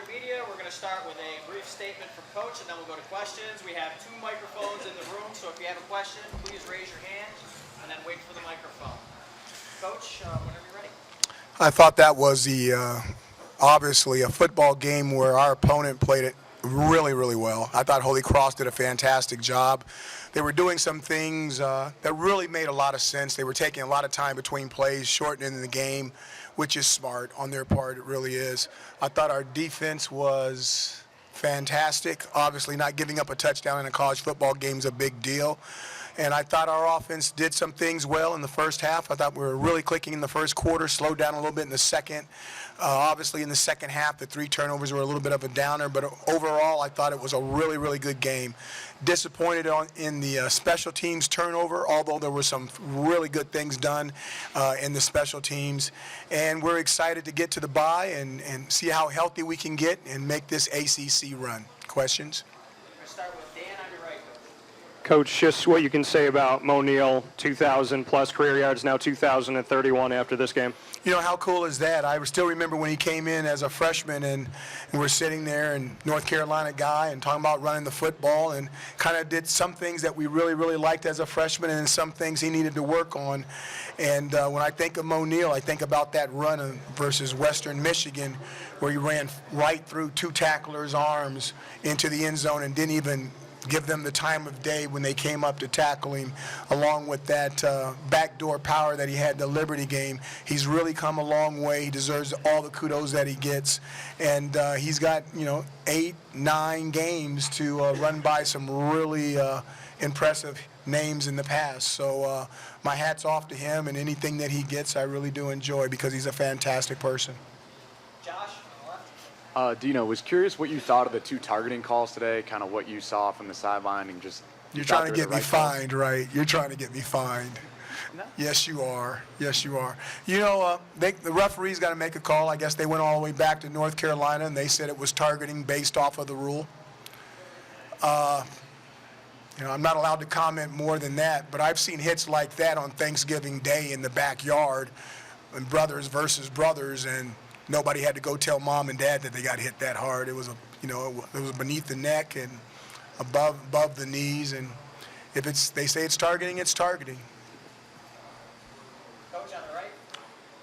Media. We're going to start with a brief statement from Coach, and then we'll go to questions. We have 2 microphones in the room, so if you have a question, please raise your hand and then wait for the microphone. Coach, whenever you're ready. I thought that was obviously a football game where our opponent played it really, really well. I thought Holy Cross did a fantastic job. They were doing some things that really made a lot of sense. They were taking a lot of time between plays, shortening the game, which is smart on their part. It really is. I thought our defense was fantastic. Obviously, not giving up a touchdown in a college football game is a big deal. And I thought our offense did some things well in the first half. I thought we were really clicking in the first quarter, slowed down a little bit in the second. Obviously, in the second half, the 3 turnovers were a little bit of a downer. But overall, I thought it was a really, really good game. Disappointed in the special teams turnover, although there were some really good things done in the special teams. And we're excited to get to the bye and see how healthy we can get and make this ACC run. Questions? Coach, just what you can say about Mo Neal, 2,000-plus career yards, now 2,031 after this game. You know, how cool is that? I still remember when he came in as a freshman and we're sitting there, and North Carolina guy, and talking about running the football, and kind of did some things that we really, really liked as a freshman, and some things he needed to work on. And when I think of Mo Neal, I think about that run versus Western Michigan, where he ran right through 2 tacklers' arms into the end zone and didn't even give them the time of day when they came up to tackle him, along with that backdoor power that he had the Liberty game. He's really come a long way. He deserves all the kudos that he gets. And he's got, 8, 9 games to run by some really impressive names in the past. So my hat's off to him, and anything that he gets I really do enjoy because he's a fantastic person. Dino, was curious what you thought of the 2 targeting calls today, kind of what you saw from the sideline, and just... You're trying to get me fined, right? You're trying to get me fined. No. Yes, you are. Yes, you are. The referee's got to make a call. I guess they went all the way back to North Carolina, and they said it was targeting based off of the rule. I'm not allowed to comment more than that, but I've seen hits like that on Thanksgiving Day in the backyard, and brothers versus brothers, and nobody had to go tell mom and dad that they got hit that hard. It was it was beneath the neck and above the knees, and if they say it's targeting, it's targeting. Coach on the right.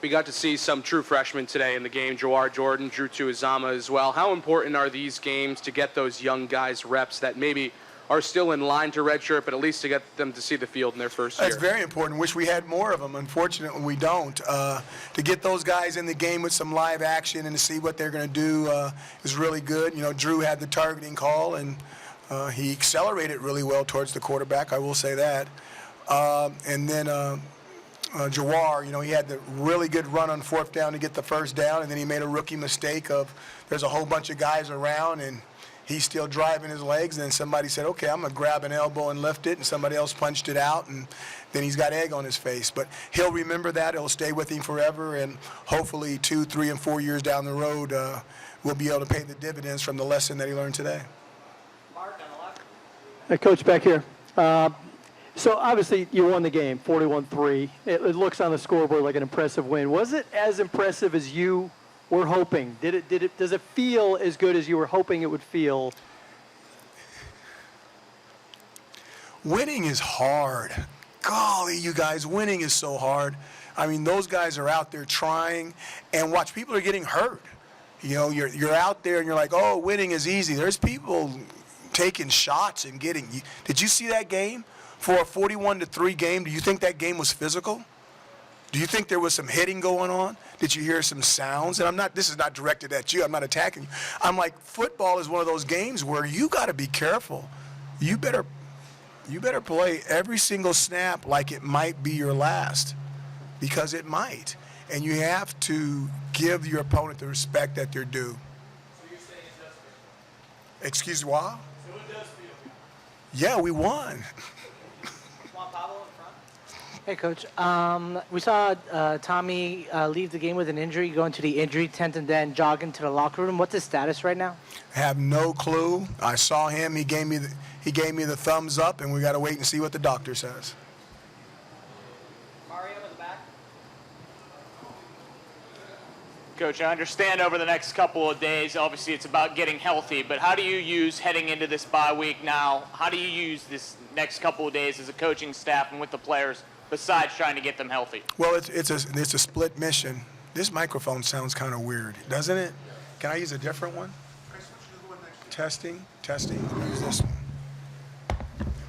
We got to see some true freshmen today in the game. Jawar Jordan, Drew Tuizama as well. How important are these games to get those young guys reps that maybe are still in line to redshirt, but at least to get them to see the field in their first year? That's very important. Wish we had more of them. Unfortunately, we don't. To get those guys in the game with some live action and to see what they're going to do is really good. Drew had the targeting call, and he accelerated really well towards the quarterback. I will say that. And then Jawar, he had the really good run on 4th down to get the first down, and then he made a rookie mistake of there's a whole bunch of guys around, and he's still driving his legs, and then somebody said, okay, I'm going to grab an elbow and lift it, and somebody else punched it out, and then he's got egg on his face. But he'll remember that. It'll stay with him forever, and hopefully 2, 3, and 4 years down the road, we'll be able to pay the dividends from the lesson that he learned today. Mark on the left. Hey, Coach, back here. So obviously you won the game, 41-3. It looks on the scoreboard like an impressive win. Was it as impressive as you were hoping? Does it feel as good as you were hoping it would feel? Winning is hard. Golly, you guys, winning is so hard. I mean, those guys are out there trying, and watch, people are getting hurt. You're out there and you're like, oh, winning is easy. There's people taking shots and getting. Did you see that game? For a 41-3 game, do you think that game was physical? Do you think there was some hitting going on? Did you hear some sounds? And this is not directed at you. I'm not attacking you. I'm like, football is one of those games where you got to be careful. You better play every single snap like it might be your last, because it might. And you have to give your opponent the respect that they're due. So you're saying it does feel? Excuse me, what? So it does feel? Yeah, we won. Hey, Coach. We saw Tommy leave the game with an injury, go into the injury tent, and then jog into the locker room. What's his status right now? I have no clue. I saw him. He gave me the thumbs up, and we got to wait and see what the doctor says. Mario in the back. Coach, I understand over the next couple of days, obviously it's about getting healthy, but how do you use heading into this bye week now? How do you use this next couple of days as a coaching staff and with the players besides trying to get them healthy? Well, it's a split mission. This microphone sounds kind of weird, doesn't it? Can I use a different one? Testing. Let me use this one.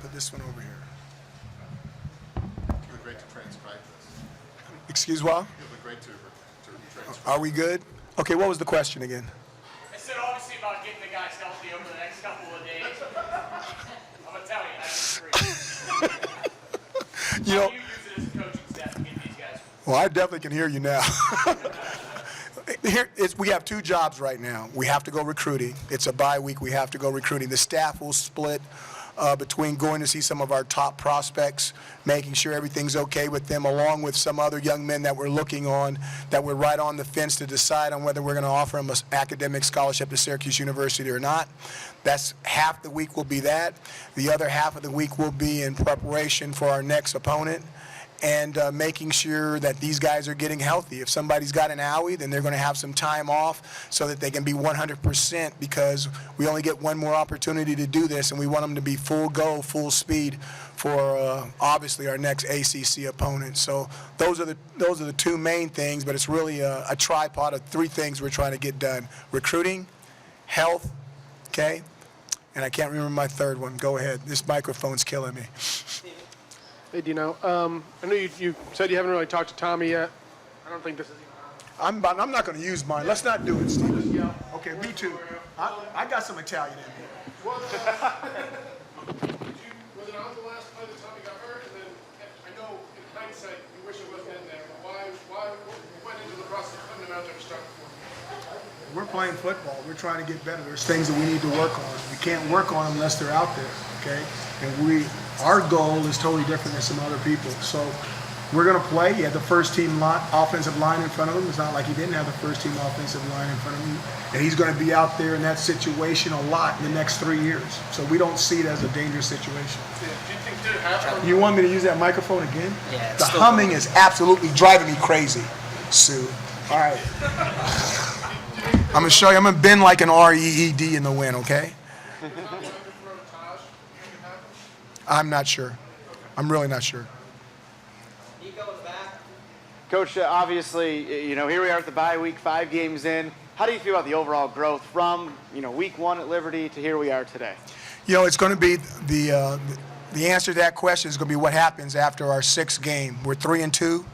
Put this one over here. It would be great to transcribe this. Excuse what? It would be great to transcribe. Are we good? Okay, what was the question again? I said obviously about getting the guys healthy over the next couple of days. I'm Italian, I agree. You know, How do you use it as a coaching staff to get these guys? well, I definitely can hear you now. We have two jobs right now. We have to go recruiting. It's a bye week. We have to go recruiting. The staff will split between going to see some of our top prospects, making sure everything's okay with them, along with some other young men that we're looking on, that we're right on the fence to decide on whether we're going to offer them an academic scholarship to Syracuse University or not. That's half the week will be that. The other half of the week will be in preparation for our next opponent, and making sure that these guys are getting healthy. If somebody's got an owie, then they're going to have some time off so that they can be 100%, because we only get one more opportunity to do this, and we want them to be full go, full speed for obviously our next ACC opponent. So those are the two main things, but it's really a tripod of three things we're trying to get done: recruiting, health, okay, and I can't remember my third one. Go ahead. This microphone's killing me. Hey, Dino. I know you said you haven't really talked to Tommy yet. I don't think this is. I'm not going to use mine. Let's not do it, Steven. Okay, me too. I got some Italian in here. Was it on the last play that Tommy got hurt? And then I know in hindsight you wish it wasn't in there, but why went into the process of putting him out there to start before? We're playing football. We're trying to get better. There's things that we need to work on. We can't work on them unless they're out there, okay? And our goal is totally different than some other people. So we're going to play. He had the first team offensive line in front of him. It's not like he didn't have the first team offensive line in front of him. And he's going to be out there in that situation a lot in the next 3 years. So we don't see it as a dangerous situation. Do you think they're half? You want me to use that microphone again? Yeah, The humming is absolutely driving me crazy, Sue. All right. I'm going to show you. I'm going to bend like an R-E-E-D in the wind, okay? I'm not sure. I'm really not sure. Nico in the back. Coach, obviously, here we are at the bye week, 5 games in. How do you feel about the overall growth from, week 1 at Liberty to here we are today? It's going to be the answer to that question is going to be what happens after our 6th game. We're 3-2.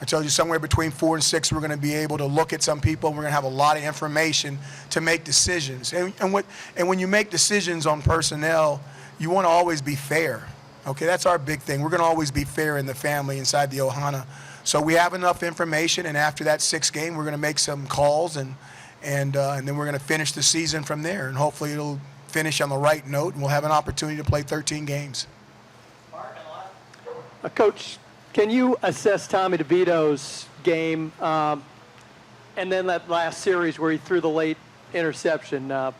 I told you somewhere between 4 and 6, we're going to be able to look at some people. We're going to have a lot of information to make decisions. And when you make decisions on personnel, you want to always be fair. Okay, that's our big thing. We're going to always be fair in the family inside the Ohana. So we have enough information, and after that 6th game, we're going to make some calls, and then we're going to finish the season from there. And hopefully it'll finish on the right note, and we'll have an opportunity to play 13 games. Coach, can you assess Tommy DeVito's game and then that last series where he threw the late interception? How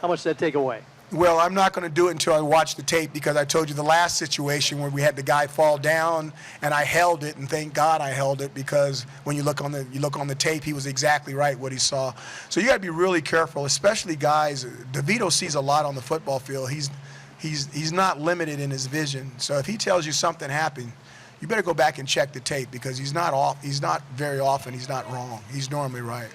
much did that take away? Well, I'm not going to do it until I watch the tape, because I told you the last situation where we had the guy fall down and I held it, and thank God I held it, because when you look on the tape, he was exactly right what he saw. So you got to be really careful, especially guys. DeVito sees a lot on the football field. He's not limited in his vision. So if he tells you something happened, you better go back and check the tape, because he's not off. He's not very often. He's not wrong. He's normally right.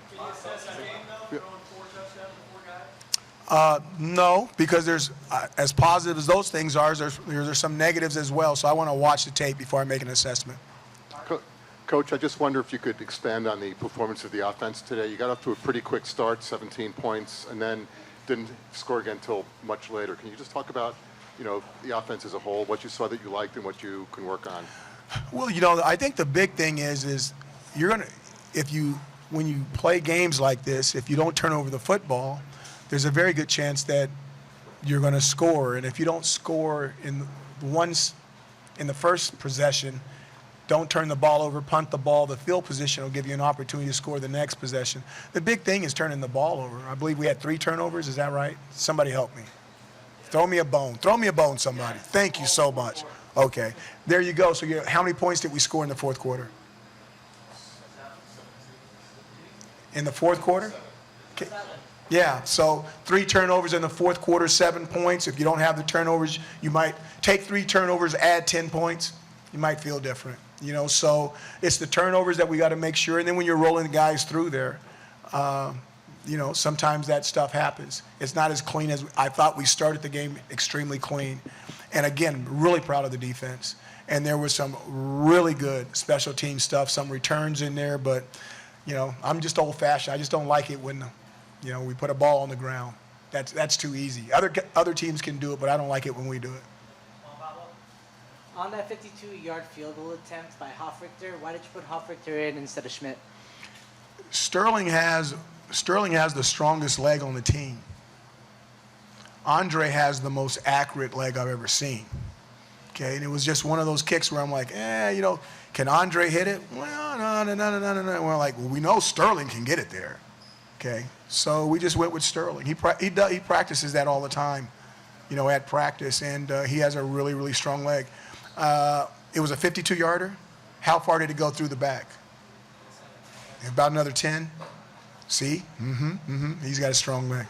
Can you assess that game, though, throwing 4 touchdowns to 4 guys? No, because there's as positive as those things are, there's some negatives as well. So I want to watch the tape before I make an assessment. Coach, I just wonder if you could expand on the performance of the offense today. You got off to a pretty quick start, 17 points, and then didn't score again until much later. Can you just talk about, the offense as a whole, what you saw that you liked and what you can work on? Well, I think the big thing is you're gonna, when you play games like this, if you don't turn over the football, there's a very good chance that you're going to score. And if you don't score in the first possession, don't turn the ball over, punt the ball. The field position will give you an opportunity to score the next possession. The big thing is turning the ball over. I believe we had 3 turnovers. Is that right? Somebody help me. Throw me a bone. Throw me a bone, somebody. Thank you so much. Okay. There you go. So how many points did we score in the fourth quarter? In the fourth quarter? Okay. Yeah, so 3 turnovers in the fourth quarter, 7 points. If you don't have the turnovers, you might take 3 turnovers, add 10 points. You might feel different, you know. So it's the turnovers that we got to make sure. And then when you're rolling the guys through there, you know, sometimes that stuff happens. It's not as clean as I thought. We started the game extremely clean. And again, really proud of the defense. And there was some really good special team stuff, some returns in there. But, you know, I'm just old-fashioned. I just don't like it when, you know, we put a ball on the ground. That's too easy. Other teams can do it, but I don't like it when we do it. On that 52-yard field goal attempt by Hofrichter, why did you put Hofrichter in instead of Schmidt? Sterling has the strongest leg on the team. Andre has the most accurate leg I've ever seen. Okay, and it was just one of those kicks where I'm like, you know, can Andre hit it? Well, no. We're like, well, we know Sterling can get it there. Okay, so we just went with Sterling. He practices that all the time, you know, at practice, and he has a really, really strong leg. It was a 52-yarder. How far did it go through the back? About another 10. See? He's got a strong leg.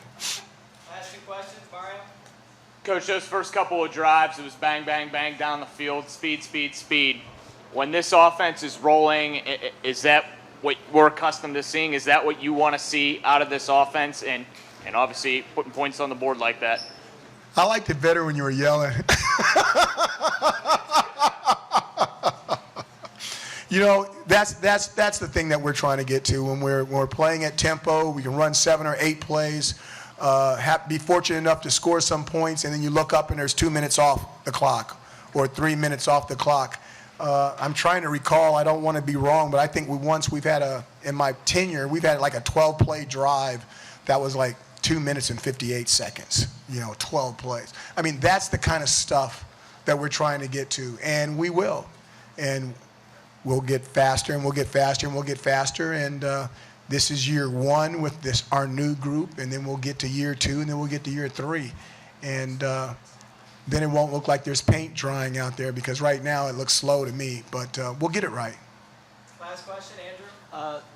Last 2 questions, Mario. Coach, those first couple of drives, it was bang, bang, bang down the field, speed, speed, speed. When this offense is rolling, is that what we're accustomed to seeing? Is that what you want to see out of this offense? And obviously putting points on the board like that. I liked it better when you were yelling. You know, that's the thing that we're trying to get to. When we're playing at tempo, we can run 7 or 8 plays, be fortunate enough to score some points, and then you look up and there's 2 minutes off the clock or 3 minutes off the clock. I'm trying to recall, I don't want to be wrong, but I think we've had in my tenure, we've had like a 12-play drive that was like 2 minutes and 58 seconds, you know, 12 plays. I mean, that's the kind of stuff that we're trying to get to, and we will. And we'll get faster, and we'll get faster, and we'll get faster, and this is year 1 with our new group, and then we'll get to year 2, and then we'll get to year 3. And then it won't look like there's paint drying out there, because right now it looks slow to me, but we'll get it right. Last question, Andrew.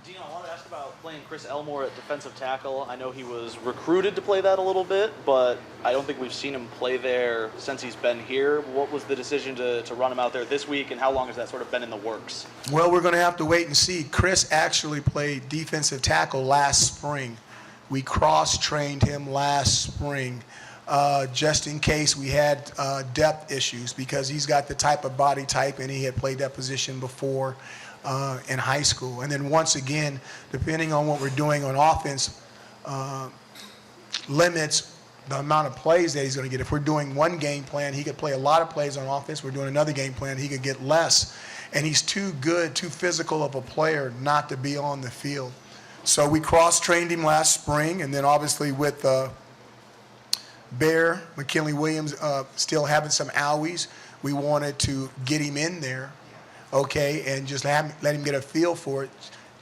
Dino, I wanted to ask about playing Chris Elmore at defensive tackle. I know he was recruited to play that a little bit, but I don't think we've seen him play there since he's been here. What was the decision to run him out there this week, and how long has that sort of been in the works? Well, we're going to have to wait and see. Chris actually played defensive tackle last spring. We cross-trained him last spring just in case we had depth issues, because he's got the type of body type, and he had played that position before in high school. And then once again, depending on what we're doing on offense, limits the amount of plays that he's going to get. If we're doing one game plan, he could play a lot of plays on offense. We're doing another game plan, he could get less. And he's too good, too physical of a player not to be on the field. So we cross-trained him last spring, and then obviously with Bear, McKinley Williams still having some owies, we wanted to get him in there, okay, and just let him get a feel for it,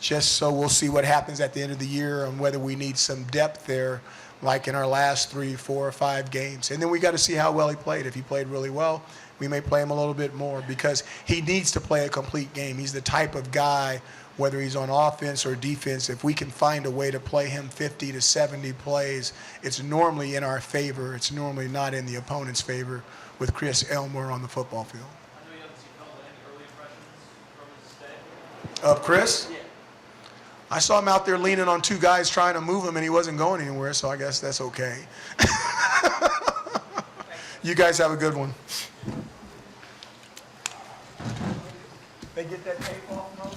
just so we'll see what happens at the end of the year and whether we need some depth there, like in our last 3, 4, or 5 games. And then we got to see how well he played. If he played really well, we may play him a little bit more, because he needs to play a complete game. He's the type of guy, whether he's on offense or defense, if we can find a way to play him 50 to 70 plays, it's normally in our favor. It's normally not in the opponent's favor with Chris Elmore on the football field. I know you haven't seen any early impressions from his stay. Of Chris? Yeah. I saw him out there leaning on 2 guys trying to move him, and he wasn't going anywhere, so I guess that's okay. You guys have a good one. They get that tape off, no?